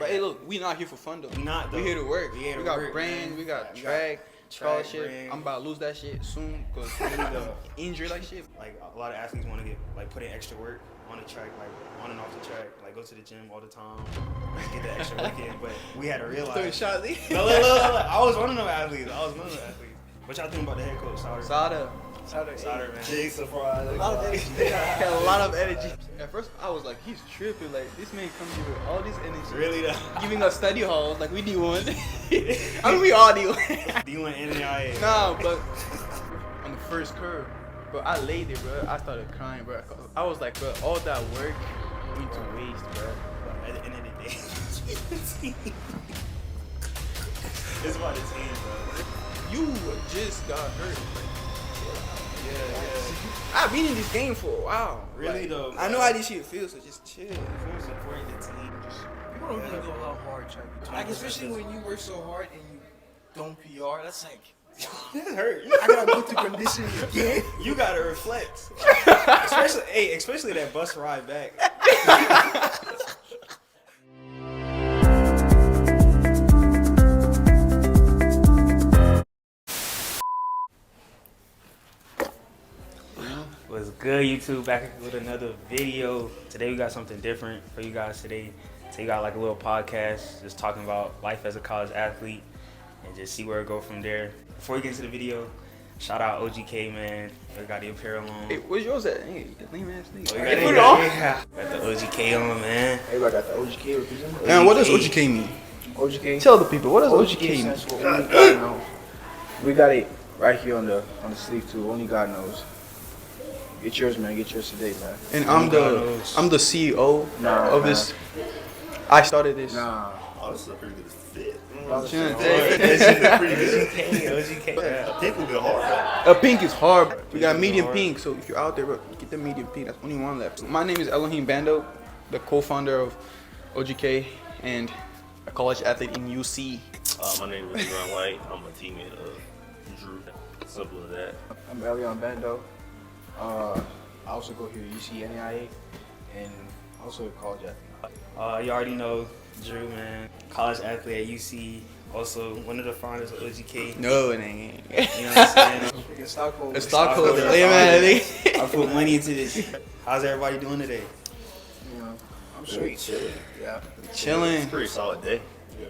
Right. But hey, look, we not here for fun though. We not though. We here to work. We here to got work, brands, man. we got We got track, scholarship. brand. I'm about to lose that shit soon because I need to injury like shit. Like a lot of athletes want to get like put in extra work on the track, like on and off the track, like go to the gym all the time, like, get the extra work in. But we had to realize. Shot No, look. I was one of them athletes. What y'all think about the head coach, Sauter? Sauter, man. Big surprise. A lot of energy. Had a lot of energy. At first, I was like, he's tripping. Like, this man comes here with all this energy. Really though. Giving us study halls. Like, we need one. I mean, we all need one. Do you want NAIA? Nah, but on the first curve, bro, I laid it, bro. I started crying, bro. I was like, bro, all that work went to waste, bro. At the end of the day, it's about the team, bro. You just got hurt. Yeah. I've been in this game for a while. Really Like, though. I know how this shit feels, so just chill. Full support the team. People don't really go how hard trying to like, especially when you work so hard and you don't PR. That's like, That hurt. I gotta go through conditioning again. You gotta reflect. especially that bus ride back. What's good, YouTube? Back with another video. Today we got something different for you guys today. So we got like a little podcast just talking about life as a college athlete and just see where it go from there. Before we get into the video, shout out OGK, man. We got the apparel on. Hey, where's yours at? Hey, lame ass nigga. We got, Hey, put it on. got the OGK on, man. Everybody got the OGK represented. Man, what does OGK mean? OGK. Tell the people, what does OGK mean? stands for only God knows. We got it right here on the sleeve too. Only God knows. Get yours, man. Get yours today, man. And I'm the CEO Nah, of this. I started this. Nah. Oh, this is a pretty good fit. OGK. Yeah. I think we'll be hard. A pink is hard. We got medium pink, so if you're out there, bro, get the medium pink. That's only one left. My name is Elohim Bando, the co-founder of OGK and a college athlete in UC. My name is Ron White. I'm a teammate of Drew. Simple as that. I'm Elion Bando. I also go here to UC NAIA and also a college athlete. You already know Drew, man. College athlete at UC. Also one of the founders of OGK. No, it ain't. You know what I'm saying? You're a stockholder. A stockholder. Stockholder. Yeah, man. I put money into this. How's everybody doing today? You know, I'm sweet. Chilling. Yeah. Chilling. Pretty solid day.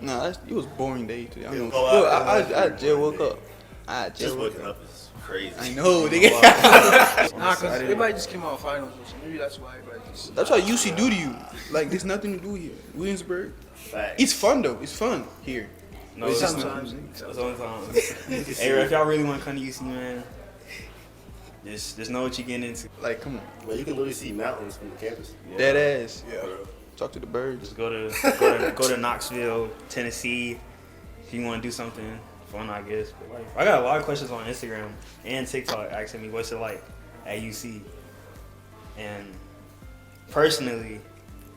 Nah, it was a boring day today. I don't Yeah, know. well, I just woke up. Just waking up is crazy. I know, nigga. Nah, cause everybody just came out of finals, so maybe that's why everybody just. That's what UC do to you. Like, there's nothing to do here. Williamsburg. Facts. It's fun though. It's fun here. No, It's just Sometimes. sometimes. Hey, if y'all really want to come to UC, man, just know what you're getting into. Like, come on. Well, you can literally see mountains from the campus. Dead ass. Yeah. Talk to the birds. Just go to Knoxville, Tennessee, if you want to do something fun, I guess. But like, I got a lot of questions on Instagram and TikTok asking me what's it like at UC. And personally,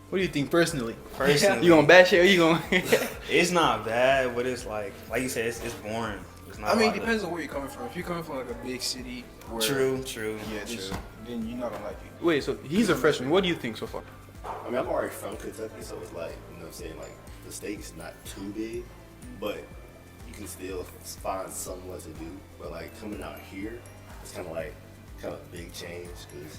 What do you think personally? personally, You gonna bash it or you gonna? it's not bad, but it's like you said, it's boring. It's not. I mean, a it lot of- depends on where you're coming from. If you're coming from like a big city, where True. yeah, this, then you're not gonna like it. Wait, so he's a freshman. What do you think so far? I mean, I'm already from Kentucky, so it's like, you know what I'm saying? Like, the state's not too big, but you can still find somewhat to do. But like, coming out here, it's kind of a big change. Cause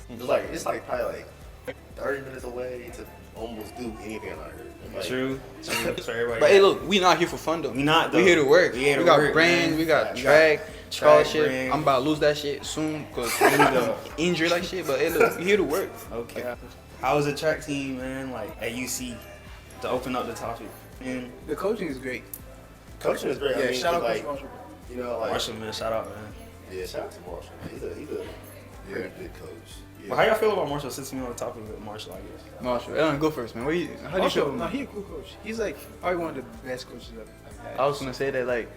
it's like probably like 30 minutes away to almost do anything out here. Like, True. So everybody. But hey, look, we not here for fun though. We not, We though. here to work. We here to got work, brands. man. We got We got track, scholarship. brand. I'm about to lose that shit soon because we need to injury like shit. But hey, look, we here to work. Okay. How was the track team, man? Like at UC, to open up the topic. And The coaching is great. coaching is great. Yeah, I mean, shout out like, Coach Marshall. you know, like, Marshall, man, shout out, man. yeah, shout out to Marshall, man. He's a very good coach. Yeah. Well, how y'all feel about Marshall? Since we on the topic with Marshall, I guess. Marshall, Ellen, go first, man. How do you feel? Marshall, about no, him? he a cool coach. He's like probably one of the best coaches I've had. I was gonna say that like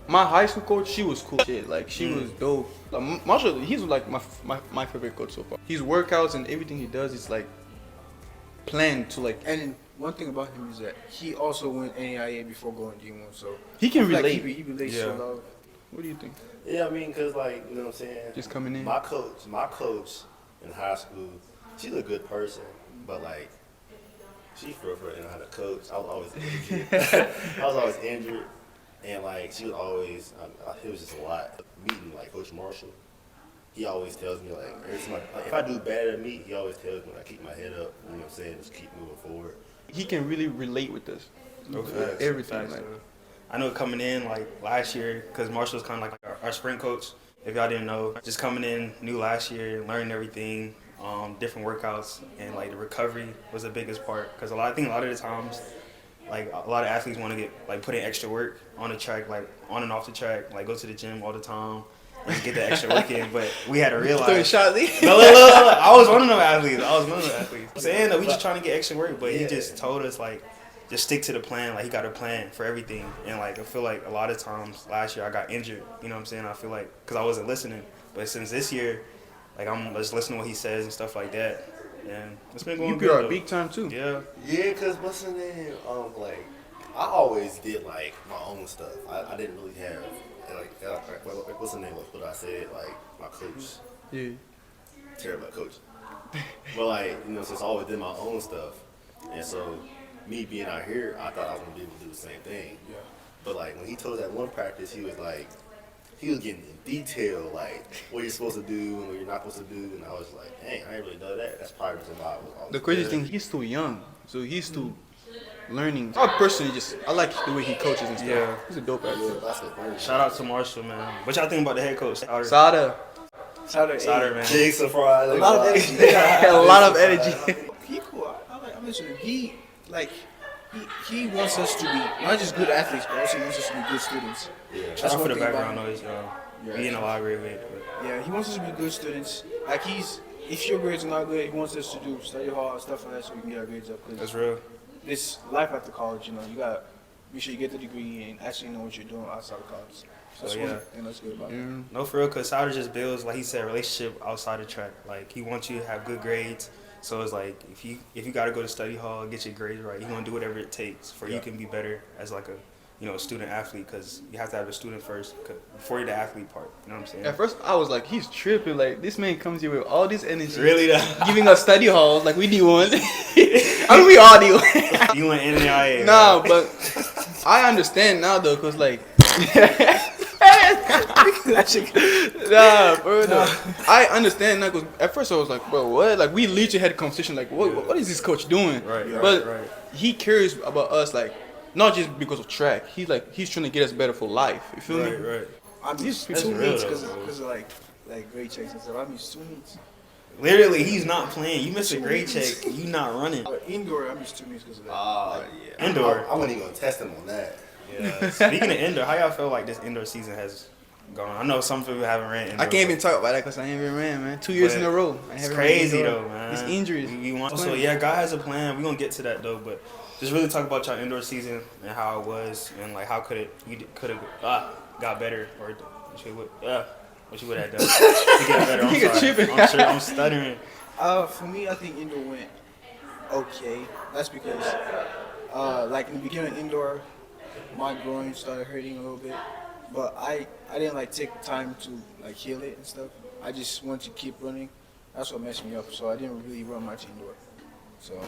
my high school coach, she was cool shit. Like she was dope. Like, Marshall, he's like my favorite coach so far. His workouts and everything he does is like planned to like. And one thing about him is that he also went NAIA before going D1, so He can I feel like relate. he relates Yeah. to a lot of. What do you think? Yeah, I mean, cause like, you know what I'm saying? Just coming in. My coach in high school, she's a good person, but like, she for real didn't know how to coach. I was always injured. I was always injured, and like she was always. It was just a lot. Meeting like Coach Marshall, he always tells me like every time like if I do bad at meet, he always tells me like keep my head up. You know what I'm saying? Just keep moving forward. He can really relate with us. No facts, Everything. facts, Like, though. I know coming in like last year, because Marshall's kind of like our sprint coach. If y'all didn't know, just coming in new last year, learning everything, different workouts, and like the recovery was the biggest part. Because I think a lot of the times, like a lot of athletes want to get like put in extra work on the track, like on and off the track, like go to the gym all the time and get that extra work in. But we had to throwing realize. shot lead. No, I was one of them athletes. I'm saying that we just trying to get extra work, but he just told us like, just stick to the plan. Like he got a plan for everything, and like I feel like a lot of times last year I got injured. You know what I'm saying? I feel like because I wasn't listening, but since this year, like I'm just listening to what he says and stuff like that, and it's been going You good. are though. big time too. Yeah. Yeah, cause what's the name? Like I always did like my own stuff. I didn't really have like what's the name of what I said? Like my coach, Yeah. terrible at coach. But like since I always did my own stuff, and so me being out here, I thought I was gonna be able to do the same thing. Yeah. But like when he told us at one practice, he was getting in detail like what you're supposed to do and what you're not supposed to do, and I was like, dang, I ain't really done that. That's probably why I was The crazy good. thing, he's still young, so he's still learning. I personally I like the way he coaches and stuff. Yeah. He's a dope Yeah, athlete. that's the thing. Shout out to Marshall, man. What y'all think about the head coach? Sada. Sauter, man. Big surprise. A lot of energy. A lot of energy. He cool. I mentioned him. He wants us to be not just good athletes, but also he wants us to be good students. Yeah. Shout That's out for one the thing about background him. noise, y'all. Yeah. We in the library with it. Yeah, he wants us to be good students. Like if your grades are not good, he wants us to do study hard, stuff like that, so we can get our grades up. That's Because real. this life after college, you gotta make sure you get the degree and actually know what you're doing outside of college. So that's So, one yeah. thing that's good about it. Yeah. No, for real, because Sauter just builds, like he said, relationship outside the track. Like, he wants you to have good grades. So it's like, if you got to go to study hall, get your grades right, he's going to do whatever it takes for you can be better as like a student athlete, because you have to have the student first before you're the athlete part. You know what I'm saying? At first, I was like, he's tripping. Like, this man comes here with all this energy. Really, though? Giving us study halls like we need one. I mean, we all need one. You went NAIA. Nah, but I understand now, though, because, like, nah, bro, no. I understand now, because at first I was like, bro, what? Like, we literally had a conversation, like, what is this coach doing? Right, But right. he cares about us, like, not just because of track. He's trying to get us better for life. You feel me? Right. I mean, These two people- meets That's real, because of like grade checks and stuff. I mean, 2 meets. Literally, he's not playing. You miss a grade check, you not running. But indoor, I missed 2 meets because of that. Yeah. Indoor. I wasn't even gonna test him on that. Yeah. Speaking of indoor, how y'all feel like this indoor season has gone? I know some people haven't ran indoor. I can't even talk about that because I ain't even ran, man. 2 years But in a row. I It's haven't crazy ran though, indoor. man. It's injuries. We want so yeah, God has a plan. We're gonna get to that though, but just really talk about y'all indoor season and how it was and like how could have got better or what you would have done to get better. I'm Nigga sorry. tripping. I'm sure I'm stuttering. For me, I think indoor went okay. That's because, like in the beginning of indoor, my groin started hurting a little bit, but I didn't like take time to like heal it and stuff. I just wanted to keep running. That's what messed me up. So I didn't really run much indoor. So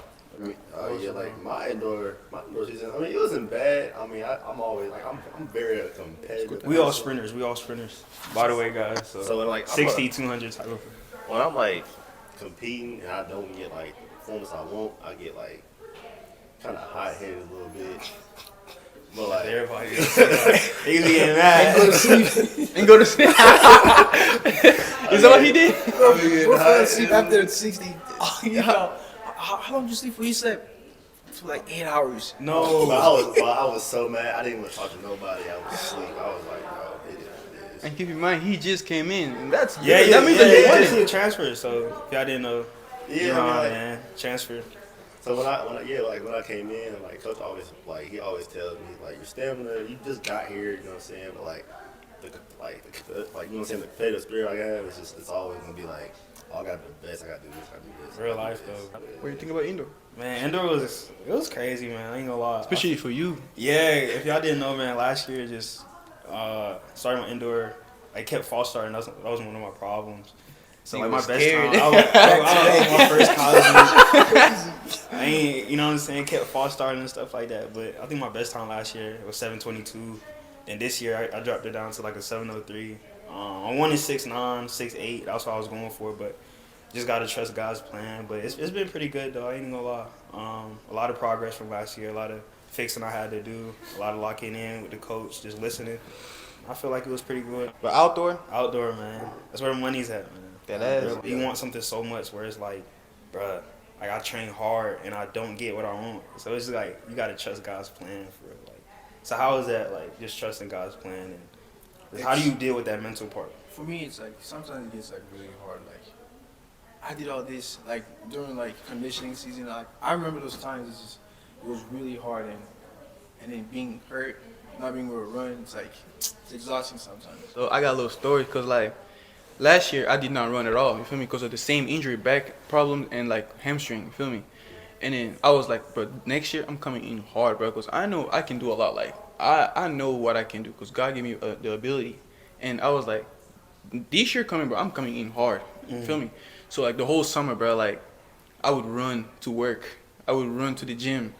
Yeah, like my indoor season. I mean, it wasn't bad. I mean, I'm always like I'm very competitive. We all sprinters. By the way, guys. So like 60, 200 type of. when I'm like competing and I don't get like the performance I want, I get like kind of hot headed a little bit. But like Everybody is they usually getting mad. And go to sleep. Is that what he did? Bro fell asleep after 60. How long did you sleep for? He slept for like 8 hours. No. but I was so mad. I didn't even talk to nobody. I was asleep. I was like, no, it is what it is. And keep in mind, he just came in. And that's Yeah, that means that he won It's it. a transfer. So if y'all didn't know, Yeah, I mean, like, man, transfer. so when I came in, like coach always he always tells me like your stamina, you just got here, you know what I'm saying? But like you know what I'm saying, the competitive spirit I have it's always gonna be like, oh, I gotta do the best, I gotta do this, I gotta do this. Real I gotta life do this. though. What do you think about indoor? Man, indoor was crazy, man. I ain't gonna lie. Especially for you. Yeah, if y'all didn't know, man, last year just starting with indoor, I kept false starting. That was one of my problems. So You like my was best scared. time, I was my first college. I ain't, you know what I'm saying, kept false starting and stuff like that. But I think my best time last year was 7:22. And this year I dropped it down to like a 7:03. I wanted 6'9", 6'8". That's what I was going for, but just gotta trust God's plan. But it's been pretty good though. I ain't gonna lie. A lot of progress from last year. A lot of fixing I had to do. A lot of locking in with the coach, just listening. I feel like it was pretty good. But outdoor, Outdoor, man. That's where the money's at, man. that ass. Really, you want something so much where it's like, bruh, like I train hard and I don't get what I want. So it's like you gotta trust God's plan for it. Like, so how is that like just trusting God's plan and how do you deal with that mental part? For me, it's like sometimes it gets like really hard. Like I did all this like during like conditioning season. Like I remember those times. It was really hard, and then being hurt, not being able to run. It's like it's exhausting sometimes. So I got a little story because like last year I did not run at all. You feel me? Because of the same injury, back problems and like hamstring. You feel me? And then I was like, bro, next year I'm coming in hard, bro, because I know I can do a lot. Like I know what I can do because God gave me the ability. And I was like, this year coming, bro, I'm coming in hard. You feel me? So like the whole summer, bro, like I would run to work. I would run to the gym.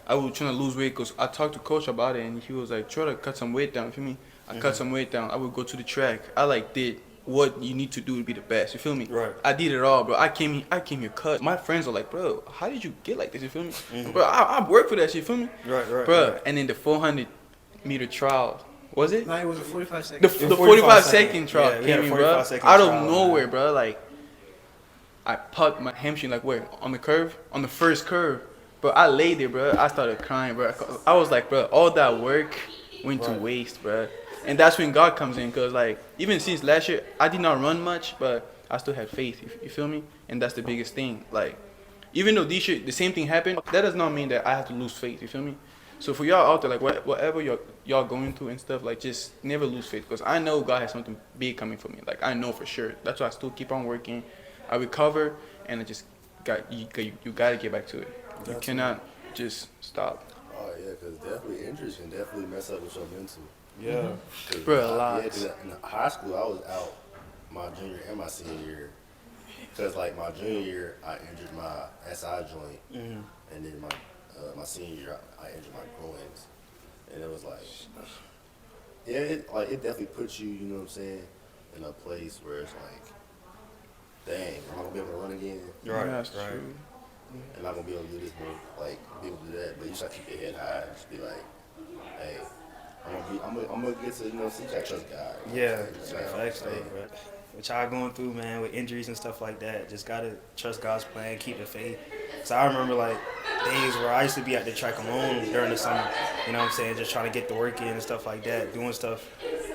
I was trying to lose weight because I talked to coach about it and he was like, try to cut some weight down. You feel me? I cut some weight down. I would go to the track. I like did what you need to do to be the best. You feel me? Right. I did it all, bro. I came here cut. My friends are like, bro, how did you get like this? You feel me? Bro, I worked for that shit. You feel me? Right, Bro, right. and then the 400-meter trial, was it? No, it was a 45 The seconds. 45-second trial Yeah, we had a came in, 45 bro. second Out of trial, nowhere, man. bro. Like, I popped my hamstring, like, where? On the curve? On the first curve. Bro, I lay there, bro. I started crying, bro. I was like, bro, all that work went to waste, bro. And that's when God comes in, because, like, even since last year, I did not run much, but I still had faith, you feel me? And that's the biggest thing. Like, even though this year, the same thing happened, that does not mean that I have to lose faith, you feel me? So for y'all out there, like, whatever y'all going through and stuff, like, just never lose faith, because I know God has something big coming for me. Like, I know for sure. That's why I still keep on working. I recover, and I just you got to get back to it. You cannot just stop. Oh yeah, because definitely injuries can definitely mess up with your mental. Yeah. 'Cause Bro, a lot. Yeah, 'cause in high school I was out my junior and my senior year. Because like my junior year I injured my SI joint, and then my senior year I injured my groins, and it was like, yeah, it definitely puts you, you know what I'm saying, in a place where it's like, dang, am I gonna be able to run again? Right, That's right. true. Am I gonna be able to do this more? Like, be able to do that? But you just gotta keep your head high. Just be like, hey, I'm gonna get to, you know, see, you gotta trust God. Yeah, Just like, facts though, bro. What y'all going through, man, with injuries and stuff like that, just gotta trust God's plan, keep the faith. So I remember like days where I used to be at the track alone during the summer, you know what I'm saying, just trying to get the work in and stuff like that, doing stuff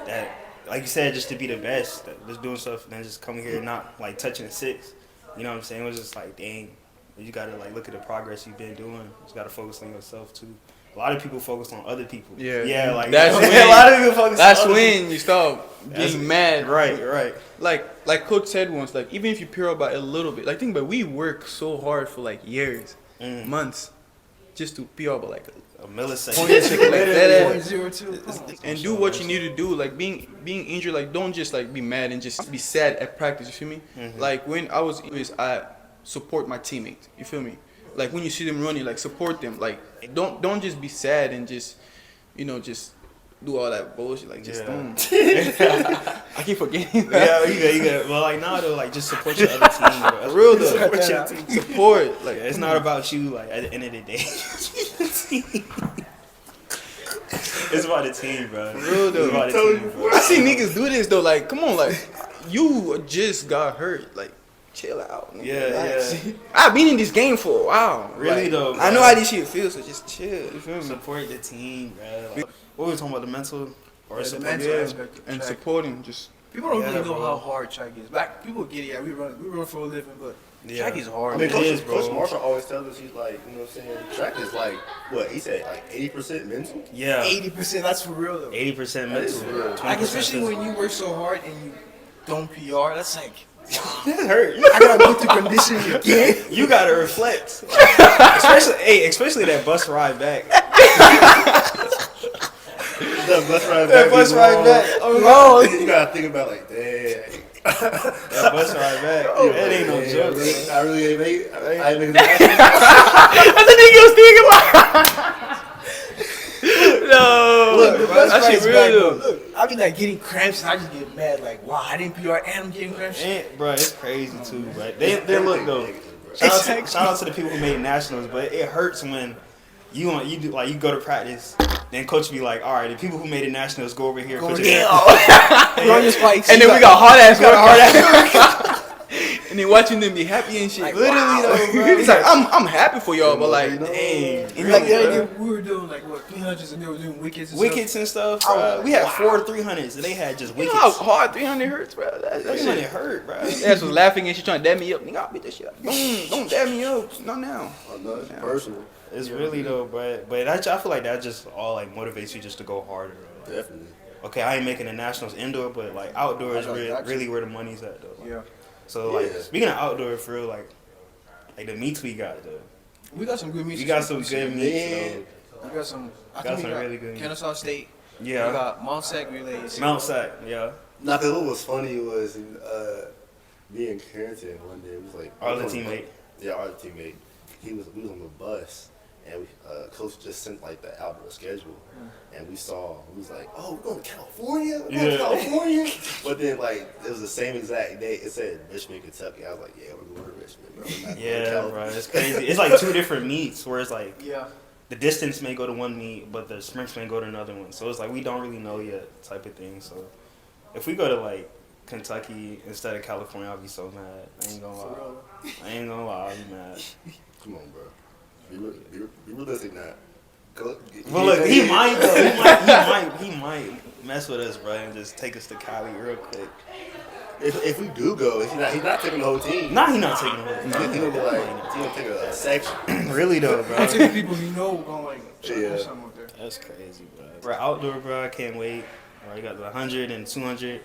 that, like you said, just to be the best, just doing stuff and then just coming here and not like touching the six, you know what I'm saying? It was just like, dang, you gotta like look at the progress you've been doing. You just gotta focus on yourself too. A lot of people focus on other people. Yeah. like That's a when- lot of people focus. That's on other people. when you start getting mad. Right. Like Coach said once, like even if you pure about a little bit, like think about, we work so hard for like years, months, just to pure about like A millisecond. point like that, 0.02. and do what you need to do. Like being injured, like don't just like be mad and just be sad at practice. You feel me? Like when I was injured, I support my teammates. You feel me? Like when you see them running, like support them. Like don't just be sad and just, you know, just do all that bullshit. Like just don't. I keep forgetting that. Yeah, you got. Well, like now though, like just support your other team. Bro. That's Real though. Support your team. Support. Like Yeah, it's not about you. Like at the end of the day, it's about the team, bro. Real though. It's about the team, bro. I see niggas do this though. Like, come on, like you just got hurt. Like, chill out. Nigga. Yeah, Relax. yeah. I've been in this game for a while. Really Like, though, I know bro. how this shit feels. So just chill. You feel me? Support the team, bro. Like, what were we talking about? The mental or The support? mental Yeah. aspect of And track. supporting just. People don't Yeah, really know bro. how hard track is. Black people get it. Yeah, we run for a living, but Yeah. track is hard. I mean, It Coach, is, bro. Coach Marshall always tells us, he's like, you know what I'm saying, track is like, what, he said, like 80% mental? Yeah. 80%. That's for real though. 80% That is mental. real. 20% Like especially physical. when you work so hard and you don't PR. That's like That hurt. I gotta go through conditioning again. You gotta reflect. especially that bus ride back. That bus ride That back. bus is ride long. back. Oh, You gotta think about like, dang, That bus ride back. That ain't no joke. I really ain't make it. I ain't make it. That's the nigga was thinking about. No, Look, the best that part shit is real back, though. look, I be like getting cramps and I just get mad like, wow, I didn't PR and I'm getting cramps. And, bro, it's crazy too, bro. They look though. Shout out to the people who made nationals, but it hurts when you go to practice, then coach be like, all right, the people who made it nationals go over here. Go put over your- there. Go on your spikes. And then we got hard ass work. And then watching them be happy and shit. Like, Literally wow. though, bro. It's like I'm happy for y'all, but like, Dang, And really, like the other bro. day, we were doing like what 300s and they were doing wickets. And Wickets and stuff, I bro. was like, We had wow. 4 300s and they had just you know wickets. how hard 300 hurts, bro. That 300 shit. hurt, bro. Ass was laughing and she trying to dab me up. Nigga, I'll beat that shit up. Don't dab me up. Not now. Oh, no, it's personal. It's really though, but I feel like that just all like motivates you just to go harder. Bro. Definitely. Okay, I ain't making the nationals indoor, but like outdoor is I got you. really where the money's at though. Like, Yeah, So like Yeah. speaking of outdoor, for real, like the meets we got though. we got some good meets. We got some good meets Man. though. We got some. I Got think we some got really good meets. Kennesaw State. We Yeah, got Mount Sac relays. Mount Sac. Yeah, Nah, cause what was funny was me and Carrington one day. It was like our we other was on the teammate. bu- Yeah, our other teammate. We was on the bus, and coach just sent like the outdoor schedule, and we was like, oh, we're going to California. We're going Yeah. to California. But then like it was the same exact day. It said Richmond, Kentucky. I was like, yeah, we're going to Richmond, bro. We're not going to Yeah, California. bro, it's crazy. It's like 2 different meets where it's like Yeah. the distance may go to one meet, but the sprints may go to another one. So it's like we don't really know yet, type of thing. So if we go to like Kentucky instead of California, I'll be so mad. I ain't gonna lie. I'll be mad. Come on, bro. Be realistic now. Go, But look, he might though. He might mess with us, bro, and just take us to Cali real quick. If we do go, he's not taking the whole team. Nah, he not taking He's it. gonna take a section. Really though, I bro. tell the people you know going try to Yeah. do something up there. That's crazy, bro. We're outdoor, bro. I can't wait. All right, you got the 100 and 200.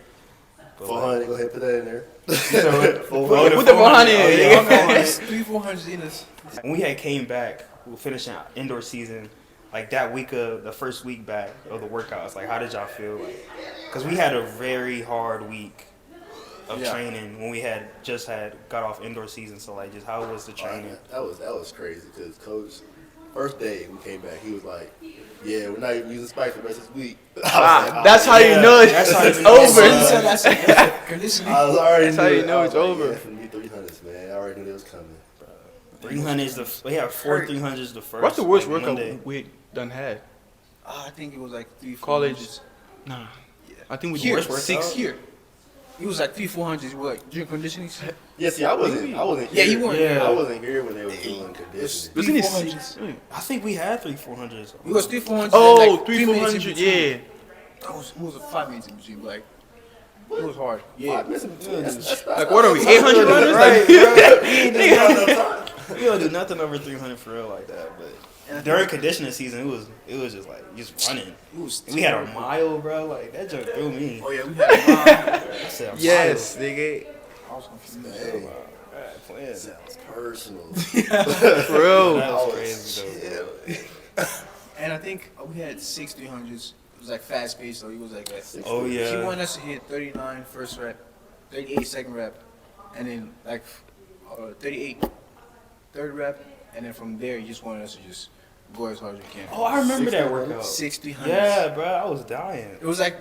But 400, go ahead, put that in there. Put the 400 in. Oh, yeah. nigga. 300-400 in us. When we had came back, we were finishing our indoor season. Like that week of the first week back of the workouts, like how did y'all feel? Like, cause we had a very hard week of Yeah. training when we got off indoor season. So like, just how was the training? That was crazy because coach, first day we came back, he was like, "Yeah, we're not even using spikes for the rest of this week." That's how you know That's how it's you know over. it's, So that's conditioning. I was already That's how you knew know I it's was like, over. Yeah, it's gonna be 300s, man. I already knew it was coming. 300s. We had 4 300s the first. What's the worst like, workout Monday. we done had? I think it was like 300-400. College. Nah. I think we Here, did workout? 6 here. It was like 300-400. What, like doing conditioning? Yeah, see, I wasn't Yeah, here. you weren't. Yeah. I wasn't here when they were doing conditioning. Wasn't it 300s. 6? I think we had 3 400s. It was 300-400. Oh, and like 3 minutes in 400. between. Yeah. It was a 5 minutes in between. Like, it was hard. Yeah. Like what are we? 800 runners? Right, Like, bro. We don't do nothing over 300 for real like that. But during conditioning season, it was just like just running. It was We had a mile, bro. Like that joke threw me. Oh, yeah, we had a mile. I said a yes, nigga. I was confused. Hey, mile. Alright, playing. sounds personal. For real. That I was was crazy though. chill. And I think we had 6 300s. It was like fast paced, so he was like that. Oh He yeah. wanted us to hit 39 first rep, 38 second rep, and then like 38 third rep, and then from there he just wanted us to just go as hard as we can. Oh, I remember that workout. 6 300s. Yeah, bro. I was dying. It was like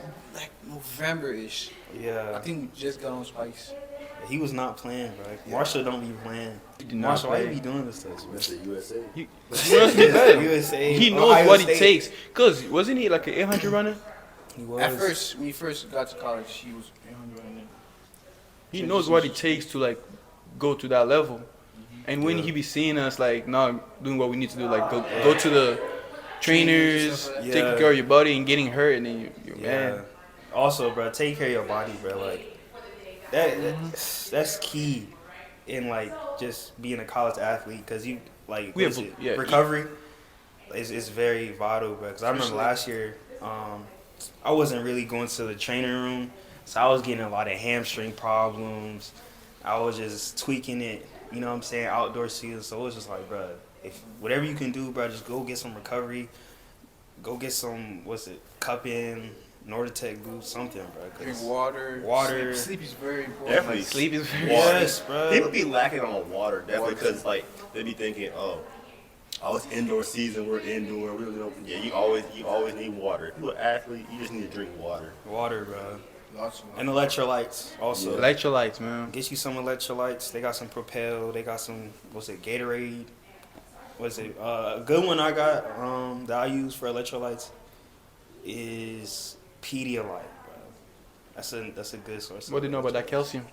November-ish. I Yeah. think we just got on spikes. He was not playing, bro. Marshall don't be playing. He did not Marshall, why you play. be doing this to us, bro? Mr. USA. USA. He knows Ohio what State. it takes. Cause wasn't he like an 800 runner? He was. At first, when he first got to college, he was 800 and then He knows what it takes to like go to that level. And when he be seeing us like not doing what we need to do, like go to the trainers, Yeah. taking care of your body and getting hurt, and then you're Yeah. man. Also, bro, take care of your body, bro. Like that's key in like just being a college athlete, cause you like We what have- is it? yeah. Recovery is very vital, bro. Cause I remember last year, I wasn't really going to the training room, so I was getting a lot of hamstring problems. I was just tweaking it, you know what I'm saying, outdoor season. So it was just like, bro, if whatever you can do, bro, just go get some recovery, go get some cupping, Nortec boots, something, bro. 'cause- Drink water. Water. Sleep is very important. Definitely. Like, Sleep is very. Yes, bro. People be lacking on water, definitely, because like they be thinking, oh, it's indoor season, we're indoor, we really don't. Yeah, you always need water. If you're an athlete, you just need to drink water. Water, bro. lots of And electrolytes also. Electrolytes, man. Get you some electrolytes. They got some Propel. They got some, what's it, Gatorade. What's it? A good one I got that I use for electrolytes is Pedialyte, bro. That's a good source. What do you know about that calcium?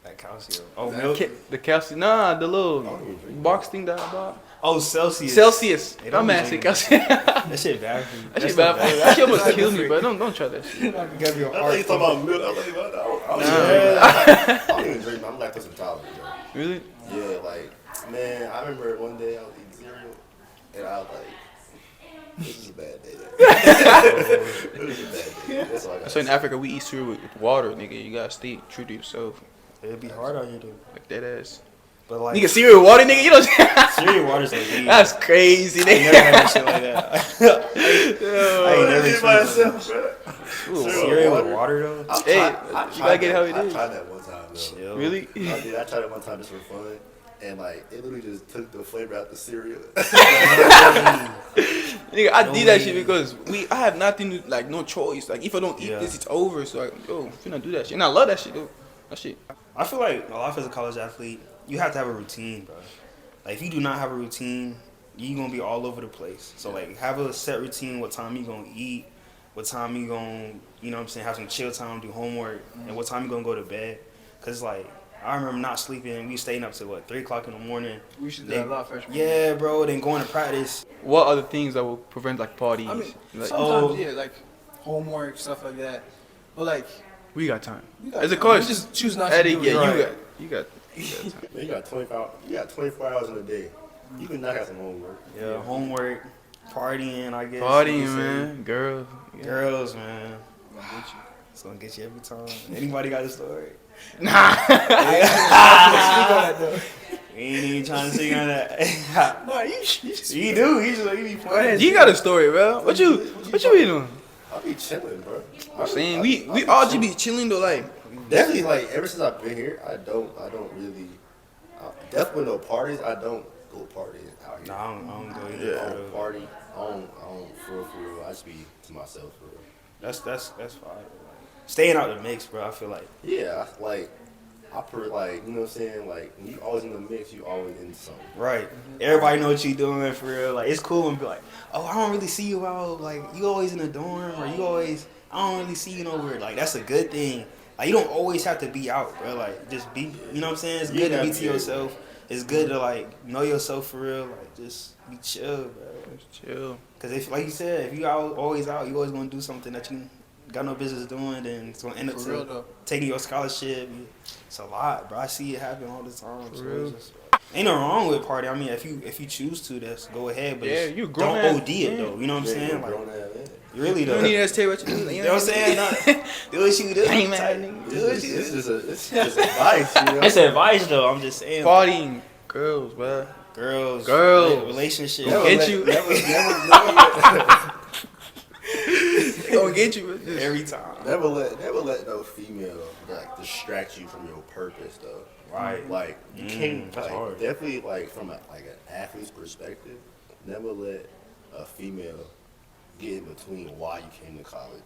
That calcium. Oh, milk. The calcium. Nah, the little don't even drink box thing that I bought. Oh, Celsius. Celsius. They don't Dumbass be said drinking calcium. That shit bad for you. That shit bad for you. That shit almost killed me, but don't try that shit. You gotta be a I thought you hard. talking about milk. I don't even drink. I'm lactose intolerant, bro. Really? Yeah, like, man, I remember one day I was eating cereal, and I was like, this is a bad day. It was a bad day. That's all I got. So in Africa, we eat cereal with water, nigga. You gotta stay true to yourself. It'd be hard out here, dude. Like that ass. But like, Nigga, cereal with water, nigga. You know. cereal water's like weed. That's crazy, I ain't nigga. never had shit like that. I ain't never I experienced myself, bro. Ooh, cereal with water though. I Hey, tried you gotta get it how it I is. tried that one time, though. Chill. Really? I tried it one time just for fun, and like it literally just took the flavor out the cereal. Nigga, I No did that way. shit because I have nothing to, like, no choice. Like, if I don't eat Yeah. this, it's over. So, like, yo, if you not do that shit. And I love that shit, though. That shit. I feel like a life as a college athlete, you have to have a routine, bro. Like if you do not have a routine, you gonna be all over the place. So like have a set routine. What time you gonna eat? What time you gonna, you know what I'm saying, have some chill time, do homework, and what time you gonna go to bed? Cause like I remember not sleeping. We staying up to 3:00 in the morning. We should do that a lot freshman. Yeah, bro. Then going to practice. What are the things that will prevent, like, parties? I mean, Like, sometimes yeah, like homework stuff like that. But like, we got time. we got As a time. coach, We just choose not to Eddie, do it. yeah, Right. you got time. Man, you got 24 hours in a day. You can not have some homework. Yeah, homework, partying. I guess. you Partying, could say. man. Girls. Yeah. Girls, man. It's gonna get you every time. Anybody got a story? Nah. We ain't even trying to sing on that. No, you You do. He be playing. You got a story, bro. What you be doing? I'll be chilling, bro. I'm saying we all just be chilling though, like. Definitely, like ever since I've been here, I don't really. Definitely no parties. I don't go partying out here. Nah, I don't go I either. don't party. I don't for real. I just be to myself for real. That's fine. Staying out the mix, bro. I feel like. Yeah, like I put like, you know what I'm saying? Like when you always in the mix, you always in something. Right. Everybody know what you doing for real. Like it's cool and be like, oh, I don't really see you out. Like you always in the dorm, or you always. I don't really see you nowhere. Like that's a good thing. Like you don't always have to be out, bro. Like just be. You know what I'm saying? It's good to be to yourself. It's good to like know yourself for real. Like just be chill, bro. Just chill. Cause if, like you said, if you always out, you always gonna do something that you got no business doing, then it's gonna end up For real to though. taking your scholarship. It's a lot, bro. I see it happen all the time. For So real. it's just, ain't no wrong with party. I mean, if you choose to, that's go ahead. But Yeah, just you grown don't ass OD it man. though. You know what I'm saying? Like really You though. don't need us to tell you what you do. You know what I'm saying? Nah, do what you do. Hey, man, Type- nigga. do what It's you do. just advice, you know. It's advice though. I'm just saying. Partying, girls, bro. Girls, Girls. relationship. Never get you. Gonna get you. With this. every time. Never let no female like distract you from your purpose though. Right. Like you can't that's like, hard. definitely like from an athlete's perspective, never let a female get in between why you came to college.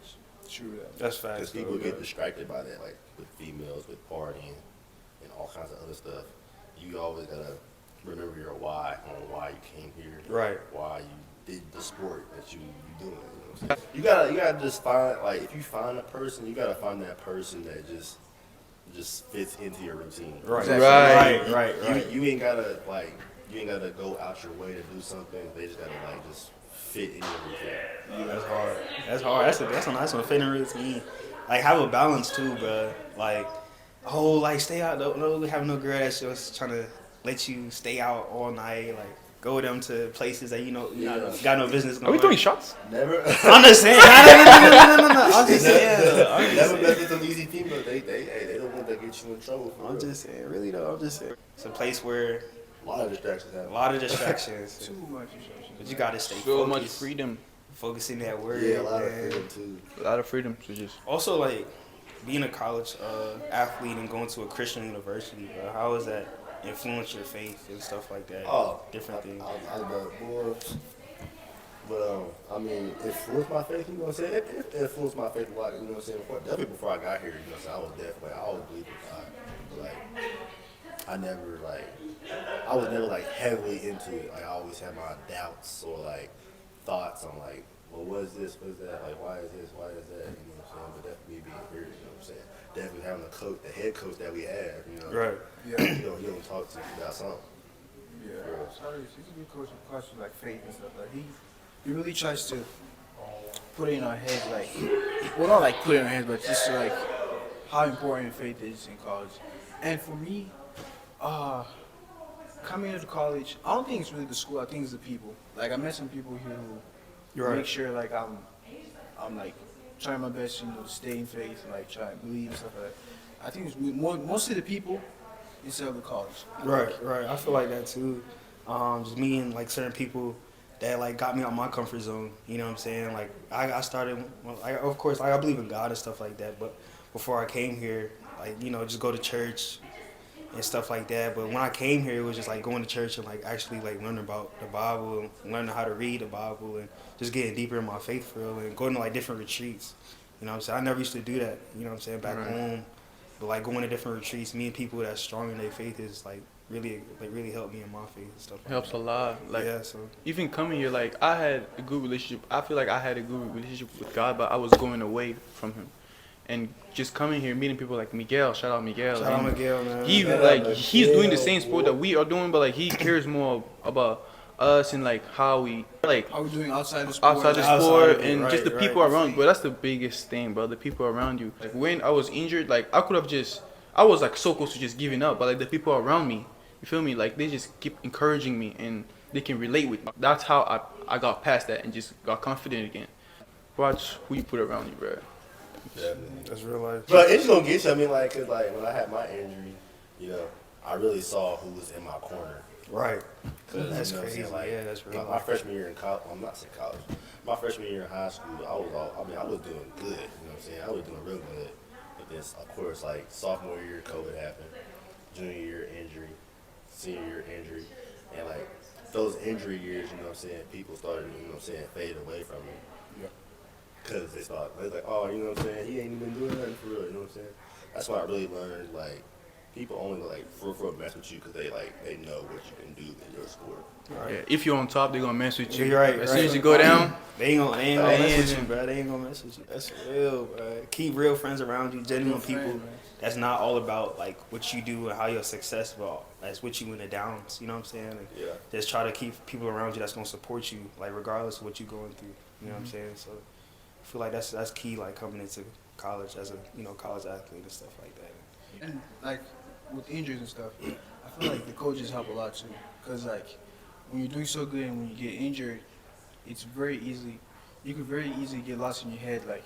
True that. That's Because facts. people though, get bro. distracted by that, like with females, with partying, and all kinds of other stuff. You always gotta remember your why on why you came here. Right. Why you did the sport that you doing. You know what I'm saying? You gotta just find, like, if you find a person, you gotta find that person that just fits into your routine. Right. Exactly. Right. You ain't gotta go out your way to do something. They just gotta like just fit in your routine. That's hard. That's a nice one. Fitting routine. Like have a balance too, bro. Like, like stay out. Don't have no girl that's just trying to let you stay out all night. Like go with them to places that you got no business going. Are we throwing shots? Never. I'm just saying. No. I'm just saying. Never met with some easy female. They don't want to get you in trouble. For I'm real. just saying. Really though. I'm just saying. It's a place where A lot of distractions a happen. lot of distractions, Too much distraction. but you gotta stay So much focused. freedom. focusing that word. Yeah, a lot of man. freedom too. A lot of freedom to just. Also, like being a college athlete and going to a Christian university, bro. How has that influenced your faith and stuff like that? Oh, Different things. I love boy. But I mean, it influenced my faith. You know what I'm saying? It influenced my faith a lot. You know what I'm saying? Definitely before I got here. You know what I'm saying? I was definitely, I always believed in God. But like, I was never like heavily into it. Like I always had my doubts or like thoughts on like, well, what is this? What is that? Like, why is this? Why is that? You know what I'm saying? But definitely being here. You know what I'm saying? Definitely having a coach, the head coach that we have. You know. Right. Yeah. You don't talk to you about something. Yeah. Sorry, he's a good coach of class with like faith and stuff. Like he really tries to put it in our heads, like, well, not like put it in our heads, but just like how important faith is in college. And for me, coming into college, I don't think it's really the school. I think it's the people. Like I met some people here who make sure like I'm like trying my best, you know, to stay in faith and like try and believe and stuff like that. I think it's mostly the people instead of the college. Right. I feel like that too. Just meeting like certain people that like got me out my comfort zone. You know what I'm saying? Like I started. Well, of course, like, I believe in God and stuff like that. But before I came here, like, you know, just go to church and stuff like that. But when I came here, it was just like going to church and like actually like learning about the Bible and learning how to read the Bible and just getting deeper in my faith for real and going to like different retreats. You know what I'm saying? I never used to do that. You know what I'm saying? Back home. But like going to different retreats, meeting people that's strong in their faith is like really helped me in my faith and stuff. Helps a lot. Like, yeah, so even coming here, like, I had a good relationship. I feel like I had a good relationship with God, but I was going away from Him. And just coming here, meeting people like Miguel, shout out Miguel. Shout out Miguel, man. He's doing the same sport that we are doing, but like he cares more about us and like how we doing outside the sport. And just the people around. But that's the biggest thing, bro. The people around you. Like when I was injured, like I was like so close to just giving up, but like the people around me, you feel me? Like they just keep encouraging me and they can relate with me. That's how I got past that and just got confident again. Watch who you put around you, bro. Definitely. That's real life. But it's gonna get you. I mean, like, 'cause like when I had my injury, you know, I really saw who was in my corner. Right. 'Cause, That's you know what I'm crazy. saying? Like, Yeah, that's real my life. freshman year in college. I'm not saying college. My freshman year in high school, I was doing good. You know what I'm saying? I was doing real good. But then, of course, like sophomore year, COVID happened. Junior year, injury. Senior year, injury. And like those injury years, you know what I'm saying? People started, you know what I'm saying, fade away from me. Because they like, oh, you know what I'm saying? He ain't even doing nothing for real, you know what I'm saying? That's why I really learned, like, people only, like, for mess with you because they know what you can do in your sport. Right. Yeah, if you're on top, they're gonna mess with you. You're right. As soon as you go down, They ain't gonna mess with you, bro. They ain't gonna mess with you. That's real, bro. Keep real friends around you, genuine people. That's not all about like what you do and how you're successful. That's what you in the downs. You know what I'm saying? Like, Yeah. just try to keep people around you that's gonna support you, like regardless of what you're going through. You know what I'm saying? So I feel like that's key, like coming into college as a college athlete and stuff like that. And like with injuries and stuff, I feel like the coaches help a lot too. Cause like when you're doing so good and when you get injured, it's very easy. You could very easily get lost in your head. Like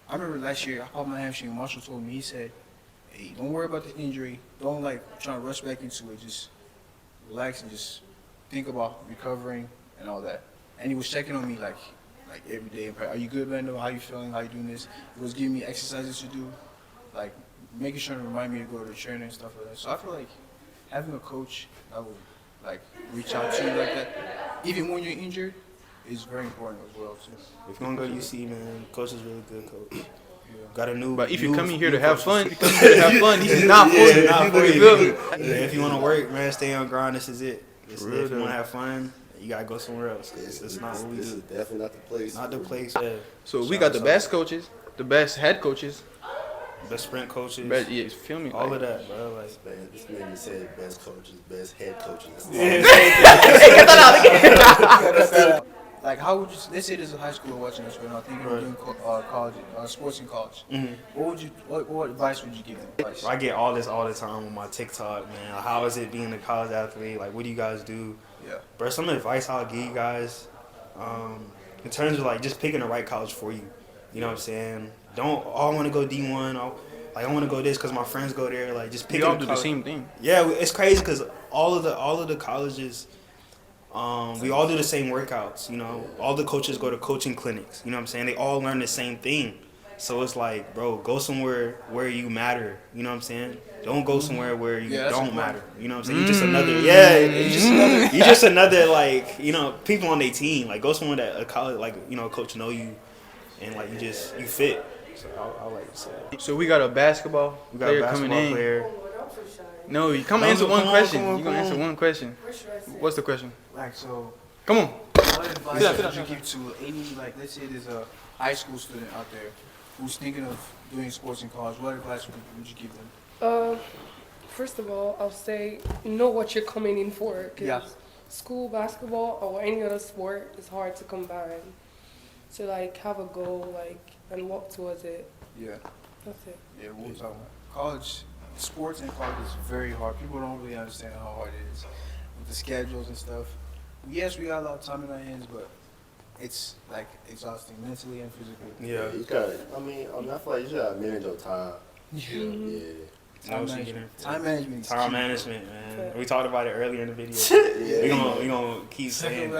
I remember last year I popped my hamstring. Marshall told me, he said, "Hey, don't worry about the injury. Don't like try to rush back into it. Just relax and just think about recovering and all that." And he was checking on me like every day. Are you good, Lando? How you feeling? How you doing this? He was giving me exercises to do, like making sure to remind me to go to training and stuff like that. So I feel like having a coach that will like reach out to you like that, even when you're injured, is very important as well too. If you're gonna go to UC, man, coach is really good, coach. Got a new. but if you're new- coming here new to have coach. fun, This is not for you. Not for You you. feel me? Yeah, if you want to work, man, stay on grind. This is it. For real, If you want though. to have fun, you gotta go somewhere else. 'Cause it's not what we This is do. definitely not the place. Not the place. Yeah. So we got the best coaches, the best head coaches, Best sprint coaches. best, yeah, feel me? all like, of that, bro. Like, Man, this man said best coaches, best head coaches. Like how would you? Let's say there's a high schooler watching this right now, thinking of doing college, sports in college. What advice would you give them? Advice? I get all this all the time on my TikTok, man. Like, how is it being a college athlete? Like, what do you guys do? Yeah. Bro, some advice I'll give you guys, in terms of like just picking the right college for you. You know what I'm saying? Don't all want to go D1. I want to go this because my friends go there. Like, just we picking all a do the college. same thing. Yeah, it's crazy because all of the colleges, We all do the same workouts, you know. All the coaches go to coaching clinics, you know what I'm saying? They all learn the same thing. So it's like, bro, go somewhere where you matter, you know what I'm saying? Don't go somewhere where you don't matter, you know what I'm saying? You just another like, you know, people on their team. Like, go somewhere that a college, like, you know, a coach know you, and like you fit. So I like to say that. So we got a basketball We got player a basketball coming in. player. No, you come No, answer come one on, question. come on, You're gonna come answer on. one question. What's the question? What's the question? Like, so, Come on. what advice Sit down, would sit you give to any, like, let's say there's a high school student out there who's thinking of doing sports in college? What advice would you give them? First of all, I'll say know what you're coming in for. 'Cause Yeah. school basketball or any other sport is hard to combine. So like have a goal, like, and walk towards it. Yeah. That's it. Yeah, what was talking about? College, sports in college is very hard. People don't really understand how hard it is with the schedules and stuff. Yes, we got a lot of time in our hands, but it's like exhausting mentally and physically. Yeah. You got. I mean, I feel like you gotta manage your time. Mhm. Yeah. Know what you getting. Time management. is Time key. management, man. We talked about it earlier in the video. Yeah. We gonna keep saying it.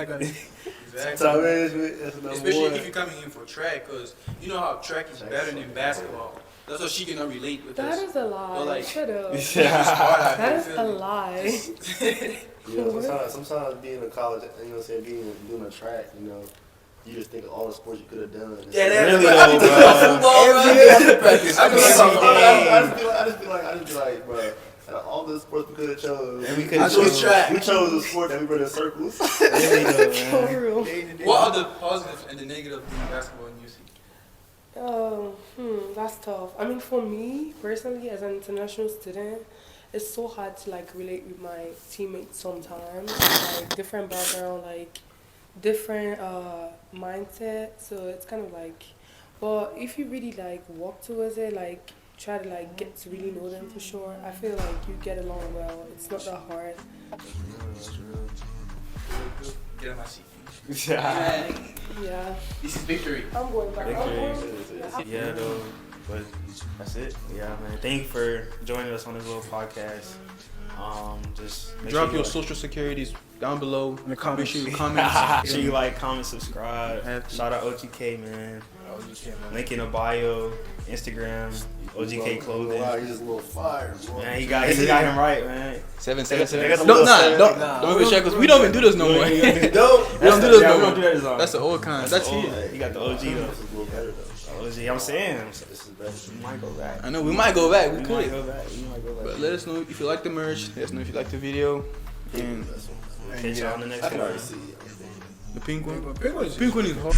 Time management. That's number Especially one. if you're coming in for track, because you know how track is better than basketball. That's what she can relate with That us. is a lie. like- Shut up. Yeah. That is a lie. You know, sometimes being in college, you know what I'm saying, doing a track, you know, you just think of all the sports you could have done. Really though, bro. Practice. I just be like, bro, out of all the sports we could have chose, And we we could've chose chose- We chose a sport that we run in circles. Really though, man. For real. What are the positives and the negatives in basketball and UC? That's tough. I mean, for me personally, as an international student, it's so hard to like relate with my teammates sometimes. Like different background, like different mindset. So it's kind of like, but if you really like walk towards it, like try to like get to really know them for sure, I feel like you get along well. It's not that hard. Get on my seat. Yeah, This is victory. I'm going back. Yeah, though. But that's it. Yeah, man. Thank you for joining us on this little podcast. Just make Drop sure your you social securities down below. In the comments. Make sure you comment. Make sure you like, comment, subscribe. Have to. Shout out OGK, man. Oh, you can't, man. Link in the bio, Instagram, OGK Clothing. Wow, he's just a little fire, bro. Man, he got him right, man. 777. They got the Don't little seven. don't even check us. We don't even do this no more. We don't do this Yeah, no we more. don't do that design. That's the old kind. That's old. it. You got the OG though. This is a little better though. OG, I'm saying. This is better. We might go back. I know we might go back. We We might could. go back. We might go back. But let us know if you like the merch. Let us know if you like the video. And Catch y'all on the next I can one. already see it. the pink one. Pink one is Pink one is hard.